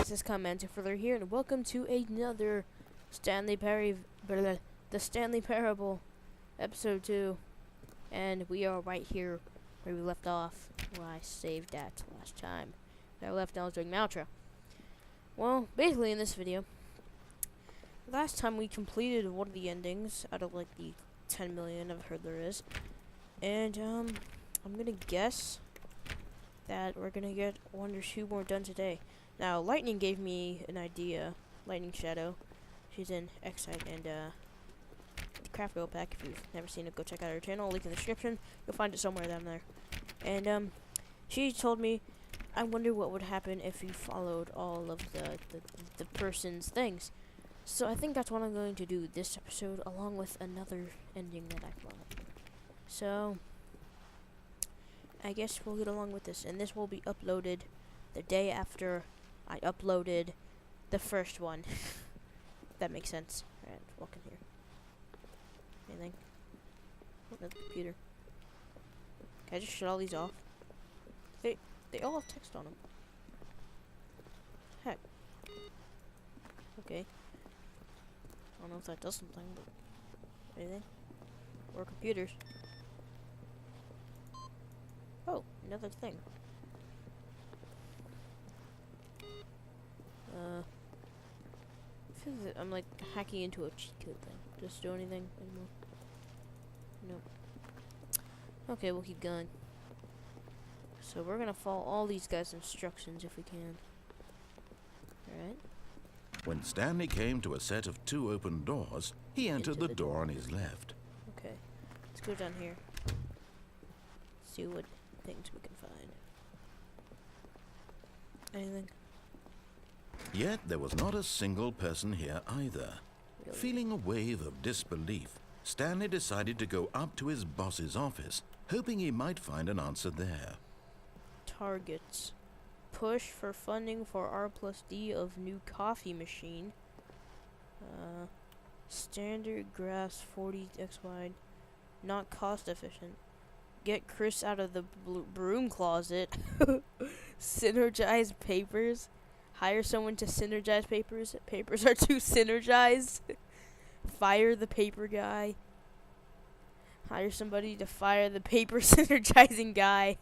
guys, it's Commander Further here, and welcome to another the Stanley Parable, episode 2. And we are right here where we left off, where I saved at last time. I left and I was doing my outro. Well, basically in this video, last time we completed one of the endings out of like the 10 million I've heard there is. And I'm gonna guess that we're gonna get 1 or 2 more done today. Now, Lightning gave me an idea. Lightning Shadow. She's in Excite and the Craft Go Pack. If you've never seen it, go check out her channel. Link in the description. You'll find it somewhere down there. And she told me, I wonder what would happen if you followed all of the person's things. So I think that's what I'm going to do this episode, along with another ending that I found. So I guess we'll get along with this, and this will be uploaded the day after I uploaded the first one. That makes sense. Alright, walk in here. Anything? Oh, that's the computer. Can I just shut all these off? They all have text on them. Heck. Okay. I don't know if that does something, but anything? Or computers. Oh, another thing. I feel that I'm like hacking into a cheat code thing. Just do anything anymore? Nope. Okay, we'll keep going. So we're gonna follow all these guys' instructions if we can. Alright. When Stanley came to a set of 2 open doors, he entered the door on his left. Okay. Let's go down here. See what things we can find. Anything? Yet there was not a single person here either. Really? Feeling a wave of disbelief, Stanley decided to go up to his boss's office, hoping he might find an answer there. Targets. Push for funding for R+D of new coffee machine. Standard grass 40x wide. Not cost efficient. Get Chris out of the broom closet. Synergize papers. Hire someone to synergize papers. Papers are too synergized. Fire the paper guy. Hire somebody to fire the paper synergizing guy.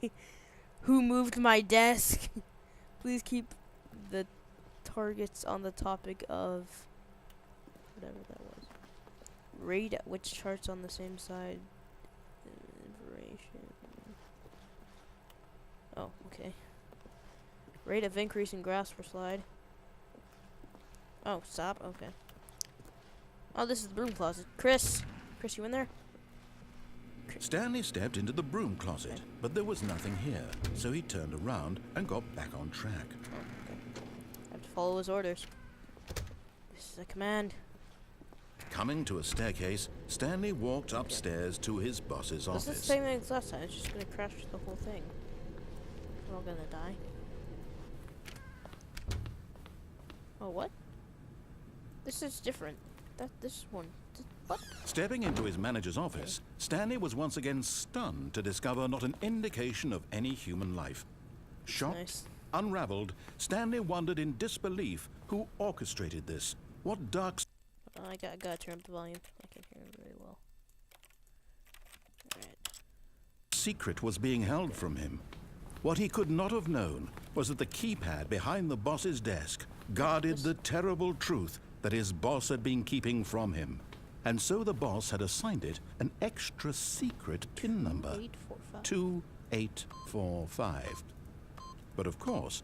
Who moved my desk? Please keep the targets on the topic of whatever that was. Rate which charts on the same side. Information. Oh, okay. Rate of increase in grass per slide. Oh, stop. Okay. Oh, this is the broom closet. Chris, you in there? Stanley stepped into the broom closet, but there was nothing here, so he turned around and got back on track. Oh, okay. I have to follow his orders. This is a command. Coming to a staircase, Stanley walked upstairs to his boss's office. This is the same thing as last time. It's just gonna crash the whole thing. We're all gonna die. Oh, what? This is different. This one. What? Stepping into his manager's office, Stanley was once again stunned to discover not an indication of any human life. Shocked, Nice. unraveled, Stanley wondered in disbelief who orchestrated this. What dark I gotta turn up the volume. I can hear him very well. Alright. secret was being held from him? What he could not have known was that the keypad behind the boss's desk guarded the terrible truth that his boss had been keeping from him. And so the boss had assigned it an extra secret PIN number, 2845. But of course,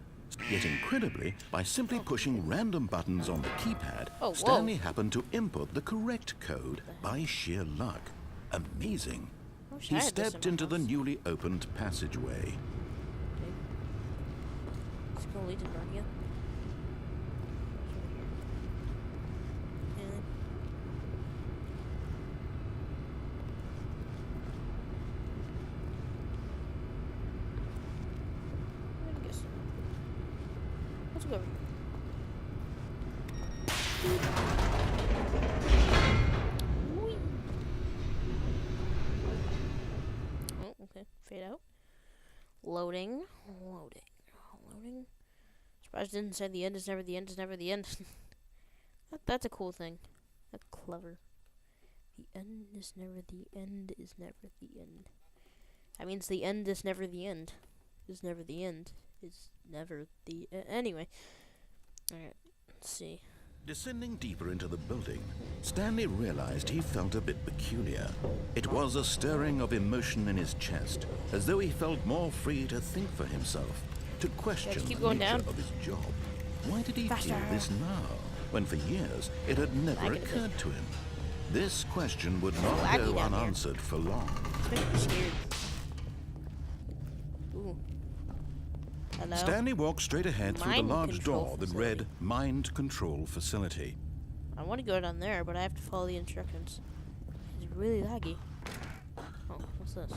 yet incredibly, by simply pushing random buttons on the keypad, Stanley happened to input the correct code by sheer luck. Amazing. He stepped into the newly opened passageway. Okay. It's gonna lead to Narnia. Let's go. Oh, okay. Fade out. Loading. Raj didn't say the end is never the end is never the end. That's a cool thing. That's clever. The end is never the end is never the end. That means the end is never the end. Is never the end. Is never the anyway. Alright, let's see. Descending deeper into the building, Stanley realized he felt a bit peculiar. It was a stirring of emotion in his chest, as though he felt more free to think for himself, to question keep the going nature down. of his job. Why did he Faster. feel this now, when for years it had never occurred to him? This question would not laggy go down here. unanswered for long. It's making me scared. Ooh. Hello? Stanley walked straight ahead through the Mind large control door that facility. read Mind Control Facility. I want to go down there, but I have to follow the instructions. It's really laggy. Oh, what's this?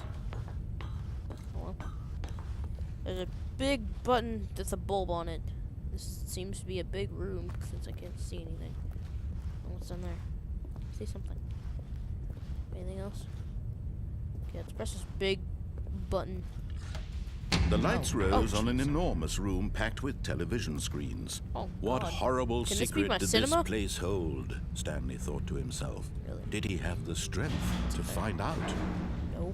Oh, well. There's a big button with a bulb on it. This seems to be a big room since I can't see anything. Oh, what's down there? I see something. Anything else? Okay, let's press this big button. The lights rose on an jeez. enormous room packed with television screens. Oh, What God. horrible Can this be secret my did cinema? this place hold? Stanley thought to himself. Really? Did he have the strength to find out? No.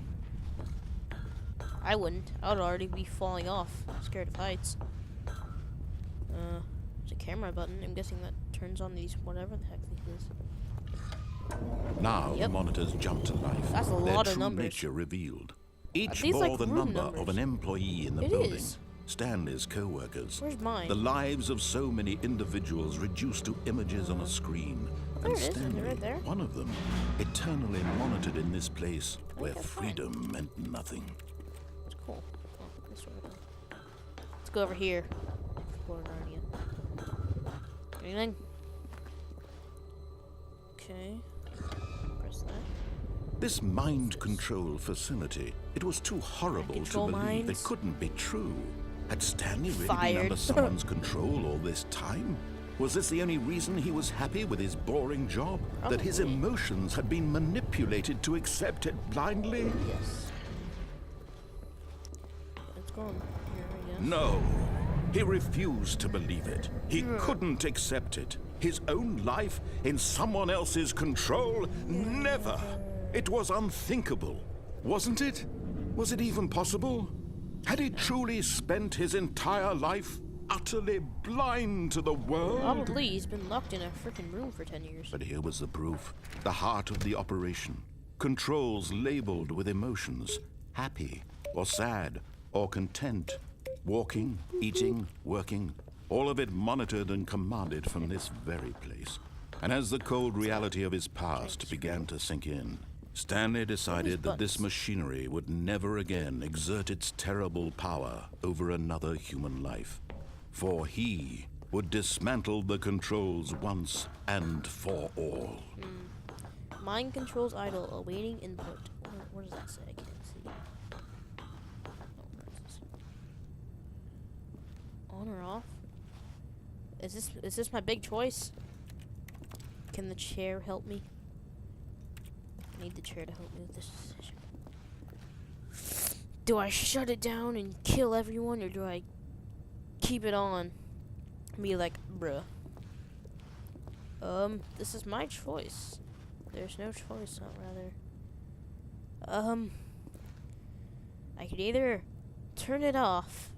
I wouldn't. I would already be falling off. I'm scared of heights. There's a camera button. I'm guessing that turns on these, whatever the heck this is. Now the Yep. monitors jumped to life. That's a Their lot of true numbers. nature revealed. Each these bore like the room number of numbers? an employee in the It building. is. Stanley's co-workers. Where's mine? The lives of so many individuals reduced to images on a screen. There And it is, isn't it Stanley, right there? one of them, eternally monitored in this place where Okay, fine. freedom meant nothing. It's cool. Oh, this way. Let's go over here. Explore Narnia. Anything? Okay. Press that. This mind control facility, it was too horrible to Control believe minds? it couldn't be true. Had Stanley really been Fired. under someone's control all this time? Was this the only reason he was happy with his boring job? That his Probably. emotions had been manipulated to accept it blindly? Yes. Let's go in here, I guess. No. He refused to believe it. He couldn't accept it. His own life in someone else's control? Never. It was unthinkable, wasn't it? Was it even possible? Had he truly spent his entire life utterly blind to the world? Probably. He's been locked in a freaking room for 10 years. But here was the proof. The heart of the operation. Controls labeled with emotions. Happy, or sad, or content. Walking, eating, working. All of it monitored and commanded from this very place. And as the cold reality of his past began to sink in, Stanley decided that this machinery would never again exert its terrible power over another human life. For he would dismantle the controls once and for all. Mind controls idle, awaiting input. What does that say? I can't see. Oh, where is this? On or off? Is this my big choice? Can the chair help me? I need the chair to help me with this decision. Do I shut it down and kill everyone, or do I keep it on and be like, bruh? This is my choice. There's no choice, not rather. I could either turn it off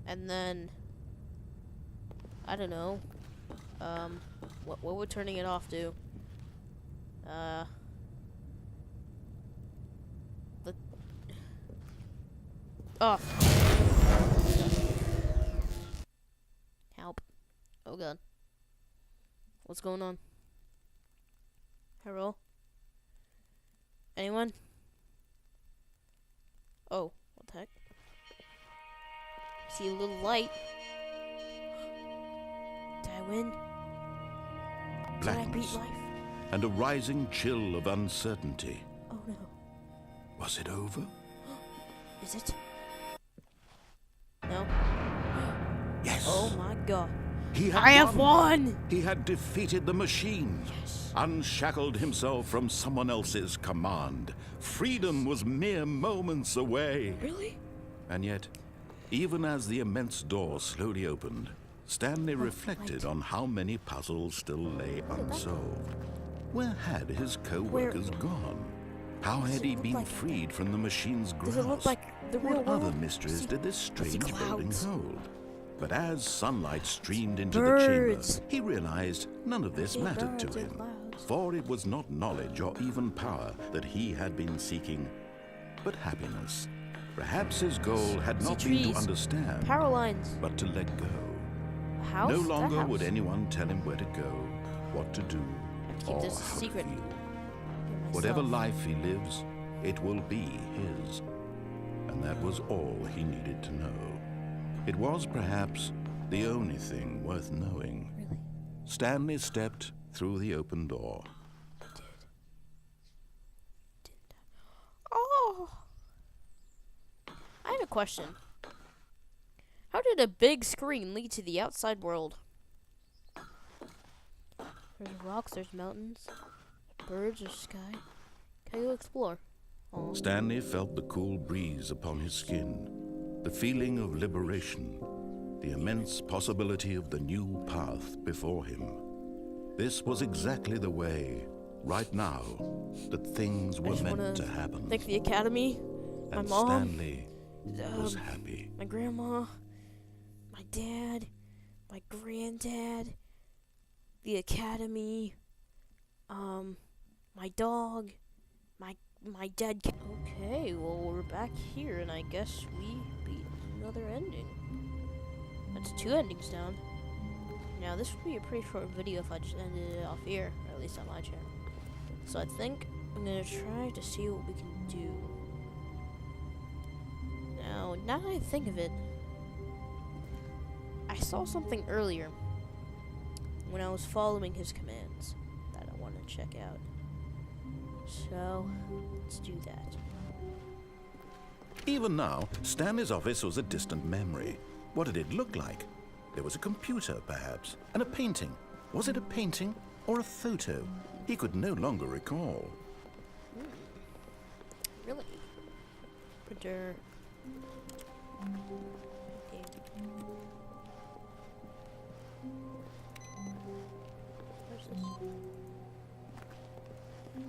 and then, I don't know, what would turning it off do? Off. Help. Oh god. What's going on? Hello? Anyone? Oh, what the heck? See a little light. Did I win? Did I beat Blackness life? and a rising chill of uncertainty. Oh no. Was it over? Is it? No. Yes. Oh my god. He had I have won! He had defeated the machine. Yes. Unshackled himself from someone else's command. Freedom was mere moments away. Really? And yet, Even as the immense door slowly opened, Stanley reflected right. on how many puzzles still lay unsolved. Where had his co-workers gone? How had he been freed from the machine's grasp? Does it look like the real What world? other mysteries did this strange building clouds. hold? But as sunlight streamed into Birds. the chamber, he realized none of this mattered birds to and him. clouds. For it was not knowledge or even power that he had been seeking, but happiness. Perhaps his goal had not been trees. to understand, Power lines. but to let go. A house? No That longer house. would anyone tell him where to go, what to do, I have to keep or this how secret. to feel. for Whatever myself. life he lives, it will be his. And that was all he needed to know. It was perhaps the only thing worth knowing. Really? Stanley stepped through the open door. Oh! I have a question. How did a big screen lead to the outside world? There's rocks, there's mountains, birds, there's sky. Can I go explore? Oh. Stanley felt the cool breeze upon his skin, the feeling of liberation, the immense possibility of the new path before him. This was exactly the way, right now, that things I were just meant wanna to happen. thank the academy, my And mom, Stanley was happy. my grandma, my dad, my granddad, the academy, my dog, my dead cat. Okay, well we're back here, and I guess we beat another ending. That's 2 endings down. Now this would be a pretty short video if I just ended it off here, or at least on my channel. So I think I'm gonna try to see what we can do. Now that I think of it, I saw something earlier when I was following his commands that I want to check out. So let's do that. Even now, Stanley's office was a distant memory. What did it look like? There was a computer, perhaps, and a painting. Was it a painting or a photo? He could no longer recall. Really? Printer. Where's this?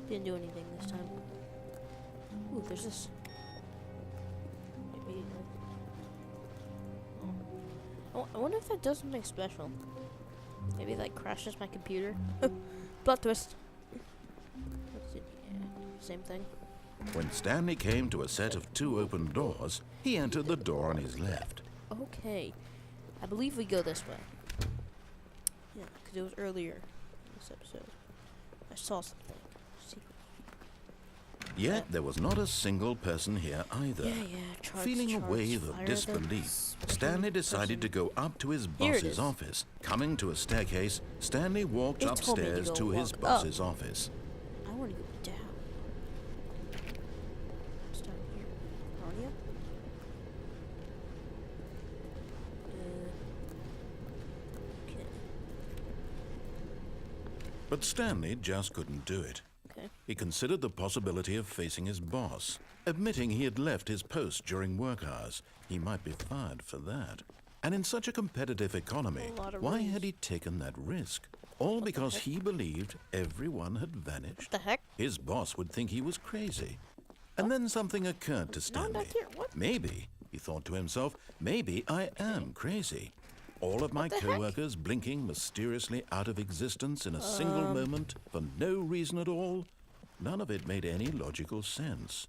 Didn't do anything this time. Ooh, there's this. Maybe. Oh, I wonder if that does something special. Maybe it, like, crashes my computer. Plot twist. What's it? Yeah, same thing. When Stanley came to a set of 2 open doors, he entered the door on his left. Okay. I believe we go this way. Yeah, because it was earlier in this episode. I saw something. See? Yet there was not a single person here either. Feeling a wave of disbelief, Stanley decided to go up to his Here it boss's is. office. Coming to a staircase, Stanley walked They told me to upstairs go to his walk boss's office. I want to go down. Start here. Narnia? Okay. But Stanley just couldn't do it. Okay. He considered the possibility of facing his boss. Admitting he had left his post during work hours, he might be fired for that. And in such a competitive economy, A lot of why rooms. had he taken that risk? All because he believed everyone had vanished? The heck? His boss would think he was crazy. And then something occurred to No, Stanley. not here. What? Maybe, he thought to himself, maybe I am crazy. All of my the heck? co-workers blinking mysteriously out of existence in a single moment for no reason at all. None of it made any logical sense.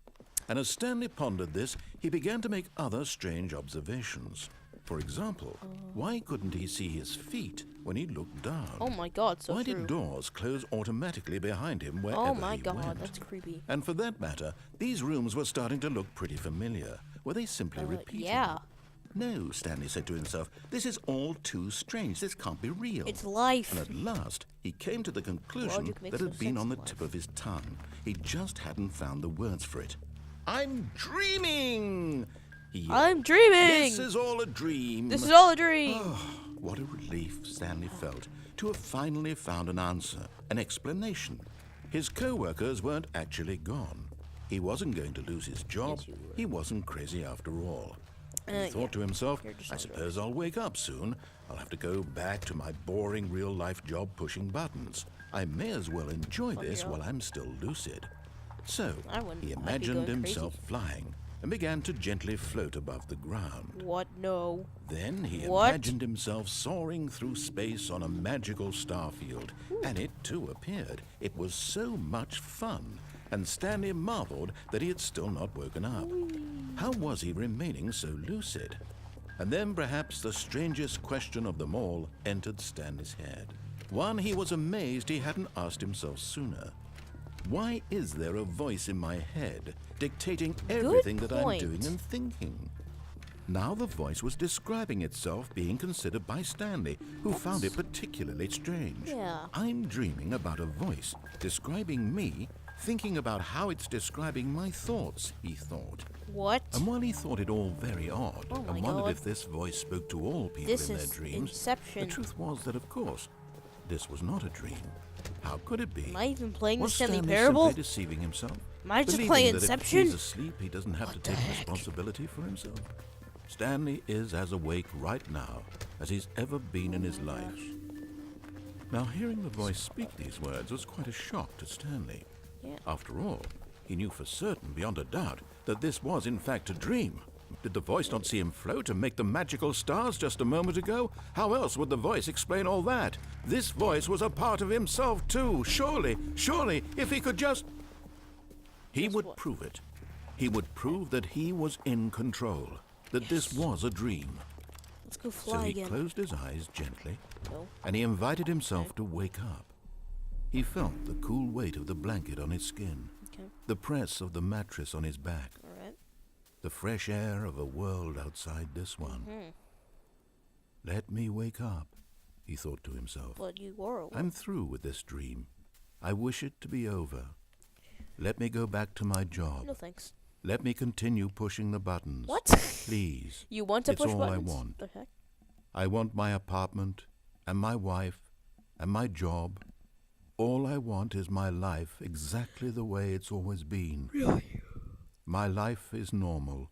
And as Stanley pondered this, he began to make other strange observations. For example, why couldn't he see his feet when he looked down? Oh my god, so Why true. did doors close automatically behind him wherever Oh my he god, went? that's creepy. And for that matter, these rooms were starting to look pretty familiar. Were they simply repeating? Yeah. No, Stanley said to himself, this is all too strange. This can't be real. It's life. And at last, he came to the conclusion Logic makes that no had been sense on the in tip life. of his tongue. He just hadn't found the words for it. I'm dreaming! He yelled. I'm dreaming! This is all a dream. This is all a dream! What a relief Stanley felt to have finally found an answer, an explanation. His co-workers weren't actually gone. He wasn't going to lose his job. Yes, you were. He wasn't crazy after all. He thought to himself, You're just I on suppose I'll wake up soon. I'll have to go back to my boring real-life job pushing buttons. I may as well enjoy Fun this job. while I'm still lucid. So, I wouldn't. he I'd be imagined going himself flying and began to gently float above the ground. What? No. Then he What? imagined himself soaring through space on a magical starfield, and it too appeared. It was so much fun, and Stanley marveled that he had still not woken up. How was he remaining so lucid? And then perhaps the strangest question of them all entered Stanley's head. One he was amazed he hadn't asked himself sooner. Why is there a voice in my head dictating everything that I'm doing and thinking? Now the voice was describing itself being considered by Stanley, who found it particularly strange. Yeah. I'm dreaming about a voice describing me, thinking about how it's describing my thoughts, he thought. What? And while he thought it all very odd, Oh my and wondered God. if this voice spoke to all people This in their is dreams, Inception. the truth was that, of course, this was not a dream. How could it be? Am I even playing the Was Stanley Stanley Parable? simply deceiving himself? Am I just Believing playing that Inception? if he's asleep, he doesn't have to What the take heck? responsibility for himself. Stanley is as awake right now as he's ever been in his life. Now, hearing the voice speak these words was quite a shock to Stanley. Yeah. After all, he knew for certain, beyond a doubt, that this was in fact a dream. Did the voice not see him float and make the magical stars just a moment ago? How else would the voice explain all that? This voice was a part of himself too. Surely, if he could just... He would what? prove it. He would prove that he was in control, that this was a dream. Let's go So fly he again. closed his eyes gently, No. and he invited himself to wake up. He felt the cool weight of the blanket on his skin, Okay. the press of the mattress on his back, All right. the fresh air of a world outside this one. Let me wake up, he thought to himself. But you were. I'm through with this dream. I wish it to be over. Let me go back to my job. No thanks. Let me continue pushing the buttons. What? Please. You want to It's push all buttons? I want. The heck? I want my apartment, and my wife, and my job. All I want is my life exactly the way it's always been. Really? My life is normal.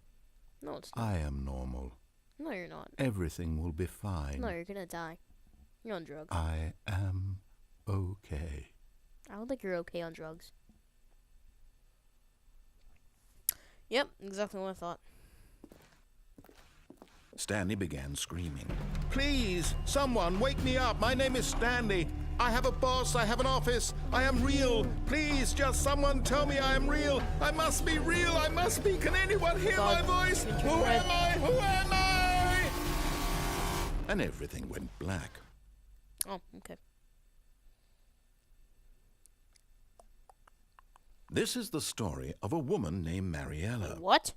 No, it's not. I am normal. No, you're not. Everything will be fine. No, you're gonna die. You're on drugs. I am okay. I don't think you're okay on drugs. Yep, exactly what I thought. Stanley began screaming. Please, someone, wake me up. My name is Stanley. I have a boss. I have an office. I am real. Please, just someone tell me I am real. I must be real. I must be. Can anyone hear my God, voice? turn Who red. am I? Who am I? And everything went black. Oh, okay. This is the story of a woman named Mariella. What?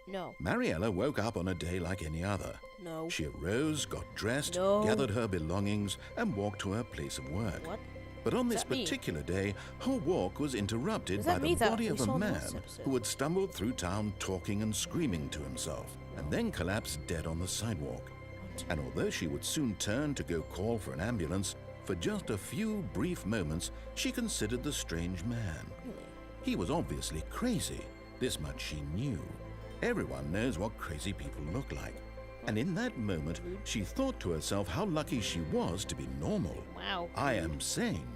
No. Mariella woke up on a day like any other. No. She arose, got dressed, No. gathered her belongings, and walked to her place of work. What? But on Is this that me? particular day, her walk was interrupted Is by that the me that body we of a saw in the man last episode? who had stumbled through town talking and screaming to himself, and then collapsed dead on the sidewalk. What? And although she would soon turn to go call for an ambulance, for just a few brief moments she considered the strange man. Really? He was obviously crazy. This much she knew. Everyone knows what crazy people look like. And in that moment, she thought to herself how lucky she was to be normal. Wow. I am sane.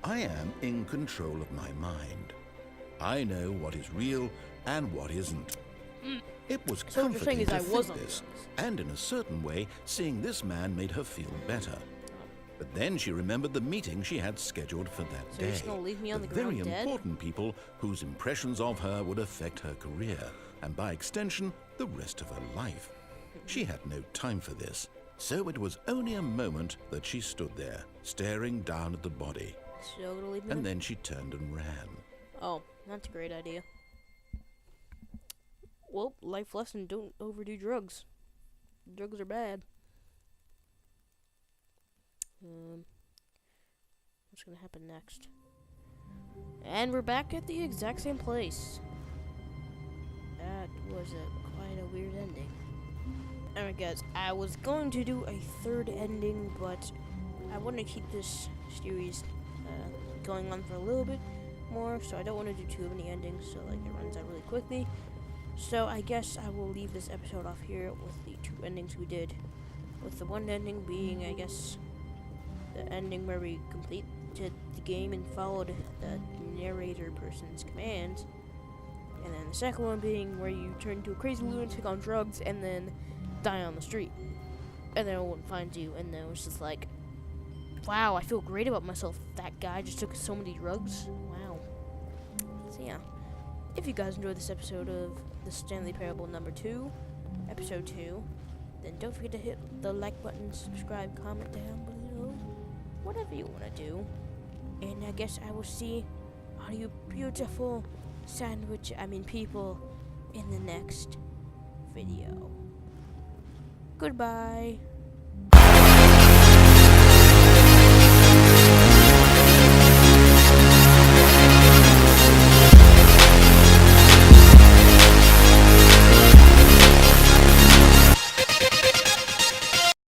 I am in control of my mind. I know what is real and what isn't. It was So what you're saying comforting is to I think was on this, drugs. and in a certain way, seeing this man made her feel better. But then she remembered the meeting she had scheduled for that So day. you're just gonna leave me on the very ground dead? important people whose impressions of her would affect her career, and by extension, the rest of her life. She had no time for this, so it was only a moment that she stood there, staring down at the body, So you're gonna leave me and there? then she turned and ran. Oh, that's a great idea. Well, life lesson, don't overdo drugs. Drugs are bad. What's gonna happen next? And we're back at the exact same place. That was quite a weird ending. Alright guys, I was going to do a third ending, but I want to keep this series going on for a little bit more, so I don't want to do too many endings, so like it runs out really quickly. So I guess I will leave this episode off here with the two endings we did. With the one ending being, I guess, the ending where we completed the game and followed the narrator person's commands. And then the second one being where you turn into a crazy lunatic on drugs and then die on the street. And then no one finds you, and then it was just like, wow, I feel great about myself. That guy just took so many drugs. Wow. So yeah, if you guys enjoyed this episode of the Stanley Parable number 2, episode 2, then don't forget to hit the like button, subscribe, comment down below, whatever you want to do. And I guess I will see all you beautiful people in the next video. Goodbye.